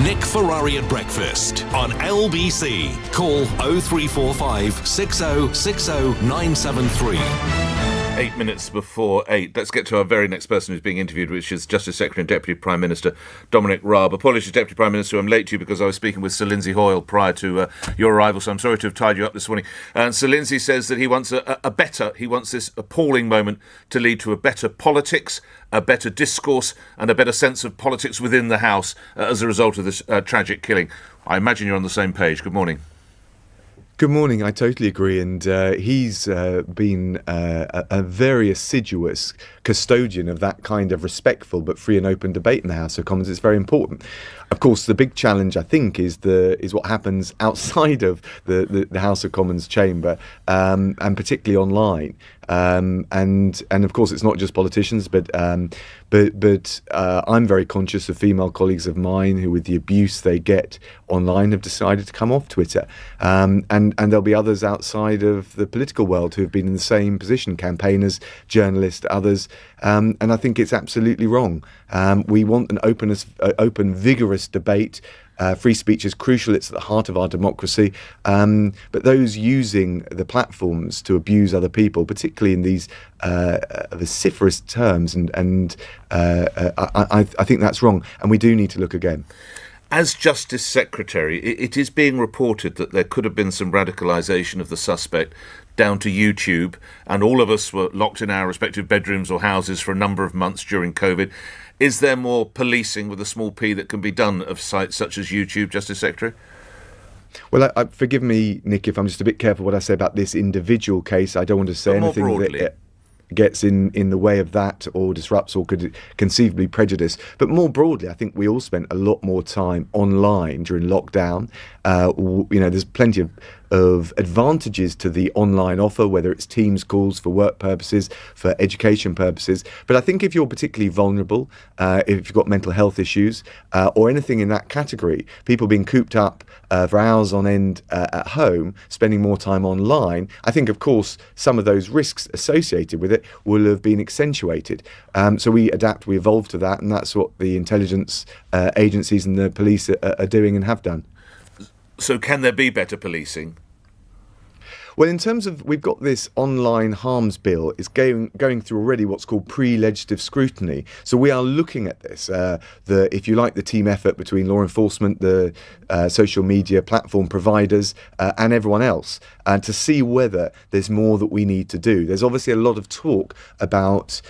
Nick Ferrari at breakfast on LBC. Call 0345 6060 973. 8 minutes before 8. Let's get to our very next person who's being interviewed, which is Justice Secretary and Deputy Prime Minister Dominic Raab. Apologies, Deputy Prime Minister, I'm late to you because I was speaking with Sir Lindsay Hoyle prior to your arrival, so I'm sorry to have tied you up this morning. And Sir Lindsay says that he wants he wants this appalling moment to lead to a better politics, a better discourse and a better sense of politics within the House as a result of this tragic killing. I imagine you're on the same page. Good morning. Good morning. I totally agree. And he's been a very assiduous custodian of that kind of respectful but free and open debate in the House of Commons. It's very important. Of course, the big challenge, I think, is what happens outside of the House of Commons chamber, and particularly online. And of course, it's not just politicians, but I'm very conscious of female colleagues of mine who, with the abuse they get online, have decided to come off Twitter. And there'll be others outside of the political world who have been in the same position, campaigners, journalists, others. And I think it's absolutely wrong. We want an open, vigorous debate. Free speech is crucial. It's at the heart of our democracy. But those using the platforms to abuse other people, particularly in these vociferous terms, I think that's wrong. And we do need to look again. As Justice Secretary, it is being reported that there could have been some radicalisation of the suspect down to YouTube, and all of us were locked in our respective bedrooms or houses for a number of months during COVID. Is there more policing with a small p that can be done of sites such as YouTube, Justice Secretary? Well, forgive me, Nick, if I'm just a bit careful what I say about this individual case. I don't want to say anything that gets in the way of that or disrupts or could conceivably prejudice. But more broadly, I think we all spent a lot more time online during lockdown. There's plenty of advantages to the online offer, whether it's Teams calls for work purposes, for education purposes. But I think if you're particularly vulnerable, if you've got mental health issues or anything in that category, people being cooped up for hours on end at home, spending more time online, I think, of course, some of those risks associated with it will have been accentuated. So we adapt, we evolve to that, and that's what the intelligence agencies and the police are doing and have done. So can there be better policing? Well, in terms of, we've got this online harms bill. It's going through already what's called pre-legislative scrutiny. So we are looking at this, if you like, the team effort between law enforcement, the social media platform providers, and everyone else, to see whether there's more that we need to do. There's obviously a lot of talk about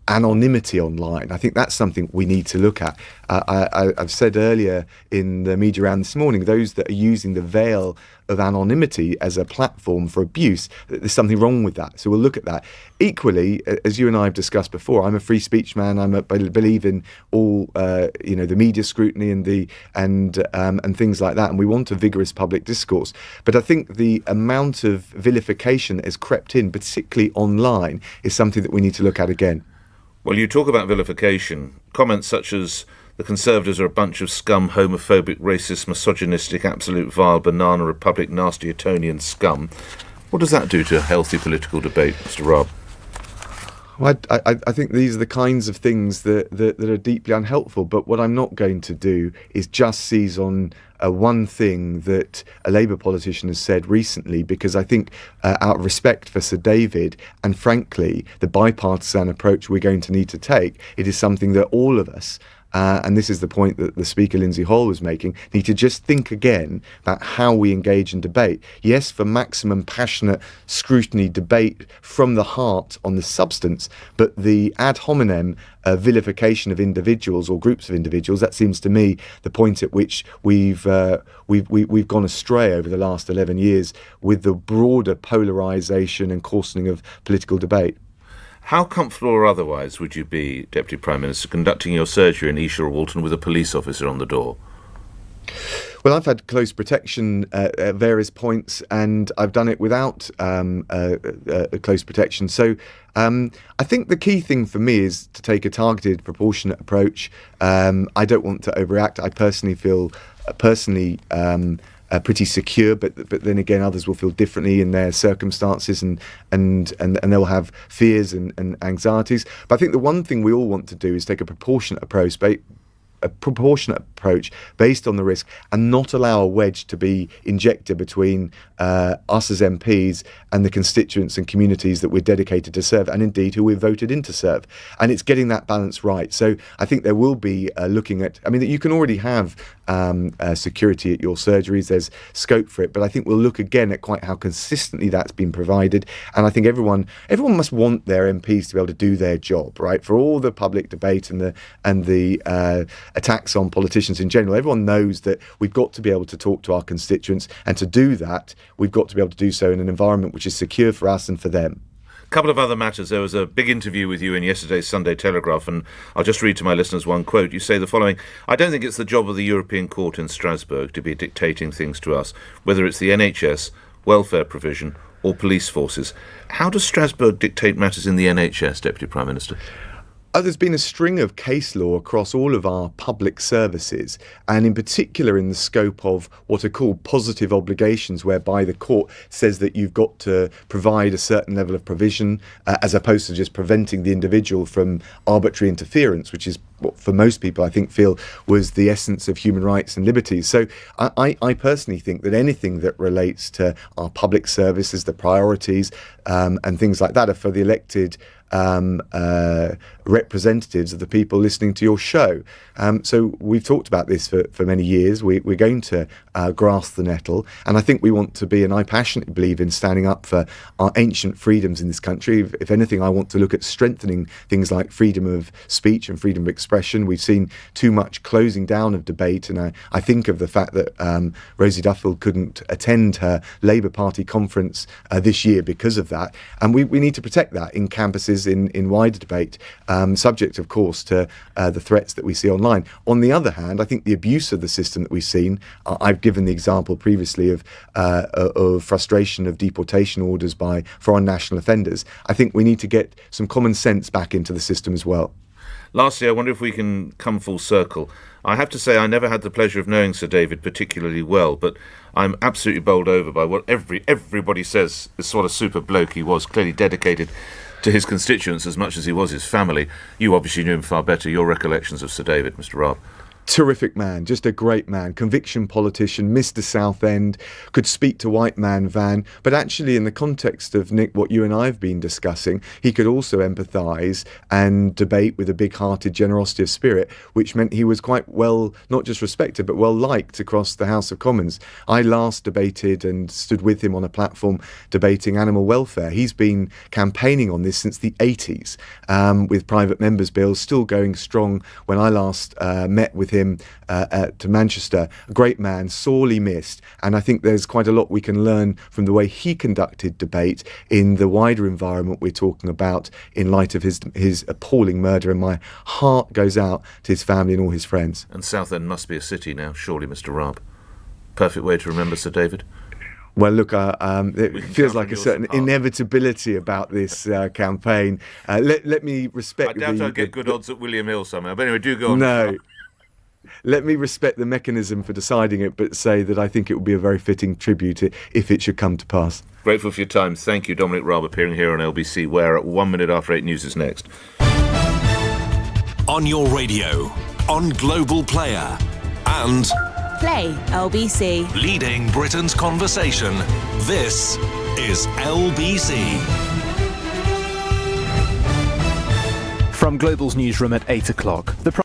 anonymity online. I think that's something we need to look at. I've said earlier in the media round this morning, those that are using the veil of anonymity as a platform for abuse, there's something wrong with that. So we'll look at that. Equally, as you and I have discussed before, I'm a free speech man. I believe in all the media scrutiny and things like that. And we want a vigorous public discourse. But I think the amount of vilification that has crept in, particularly online, is something that we need to look at again. Well, you talk about vilification. Comments such as the Conservatives are a bunch of scum, homophobic, racist, misogynistic, absolute vile, banana republic, nasty Etonian scum. What does that do to a healthy political debate, Mr. Raab? Well, I think these are the kinds of things that are deeply unhelpful. But what I'm not going to do is just seize on one thing that a Labour politician has said recently, because I think out of respect for Sir David and, frankly, the bipartisan approach we're going to need to take, it is something that all of us, and this is the point that the Speaker, Lindsay Hoyle, was making, need to just think again about how we engage in debate. Yes, for maximum passionate scrutiny, debate from the heart on the substance, but the ad hominem vilification of individuals or groups of individuals, that seems to me the point at which we've gone astray over the last 11 years with the broader polarisation and coarsening of political debate. How comfortable or otherwise would you be, Deputy Prime Minister, conducting your surgery in Esher or Walton with a police officer on the door? Well, I've had close protection at various points, and I've done it without close protection. So I think the key thing for me is to take a targeted, proportionate approach. I don't want to overreact. I personally feel pretty secure, but then again, others will feel differently in their circumstances, and they'll have fears and anxieties. But I think the one thing we all want to do is take a proportionate approach a proportionate approach based on the risk, and not allow a wedge to be injected between us as MPs and the constituents and communities that we're dedicated to serve, and indeed who we're voted in to serve. And it's getting that balance right. So I think there will be looking at, I mean, that you can already have security at your surgeries, there's scope for it, but I think we'll look again at quite how consistently that's been provided. And I think everyone must want their MPs to be able to do their job, right? For all the public debate and the attacks on politicians in general, everyone knows that we've got to be able to talk to our constituents, and to do that, we've got to be able to do so in an environment which is secure for us and for them. A couple of other matters. There was a big interview with you in yesterday's Sunday Telegraph, and I'll just read to my listeners one quote. You say the following: "I don't think it's the job of the European Court in Strasbourg to be dictating things to us, whether it's the NHS, welfare provision or police forces." How does Strasbourg dictate matters in the NHS, Deputy Prime Minister? There's been a string of case law across all of our public services, and in particular in the scope of what are called positive obligations, whereby the court says that you've got to provide a certain level of provision, as opposed to just preventing the individual from arbitrary interference, which is what for most people I think feel was the essence of human rights and liberties. So I personally think that anything that relates to our public services, the priorities and things like that, are for the elected representatives of the people listening to your show. So we've talked about this for many years. We're going to grasp the nettle, and I think we want to be, and I passionately believe in standing up for our ancient freedoms in this country. If anything, I want to look at strengthening things like freedom of speech and freedom of expression. We've seen too much closing down of debate, and I think of the fact that Rosie Duffield couldn't attend her Labour Party conference this year because of that, and we need to protect that in campuses, in wider debate, subject of course to the threats that we see online. On the other hand, I think the abuse of the system that we've seen, I've given the example previously of frustration of deportation orders by foreign national offenders. I think we need to get some common sense back into the system as well. Lastly, I wonder if we can come full circle. I have to say I never had the pleasure of knowing Sir David particularly well, but I'm absolutely bowled over by what everybody says is what a super bloke he was, clearly dedicated to his constituents as much as he was his family. You obviously knew him far better. Your recollections of Sir David, Mr. Raab? Terrific man, just a great man, conviction politician, Mr. Southend, could speak to white man Van, but actually in the context of, Nick, what you and I have been discussing, he could also empathise and debate with a big-hearted generosity of spirit, which meant he was quite well, not just respected, but well liked across the House of Commons. I last debated and stood with him on a platform debating animal welfare. He's been campaigning on this since the 80s, with private members' bills, still going strong. When I last met with him to Manchester, a great man, sorely missed, and I think there's quite a lot we can learn from the way he conducted debate in the wider environment we're talking about in light of his appalling murder, and my heart goes out to his family and all his friends. And Southend must be a city now, surely, Mr. Raab. Perfect way to remember Sir David. Well, look, it feels like a certain inevitability about this campaign. Let me respect. I doubt I'll get good odds at William Hill somehow. But anyway, do go on. No. Let me respect the mechanism for deciding it, but say that I think it would be a very fitting tribute if it should come to pass. Grateful for your time. Thank you, Dominic Raab, appearing here on LBC, where at 1 minute after 8 news is next. On your radio, on Global Player, and Play LBC. leading Britain's conversation. This is LBC. From Global's newsroom at 8 o'clock.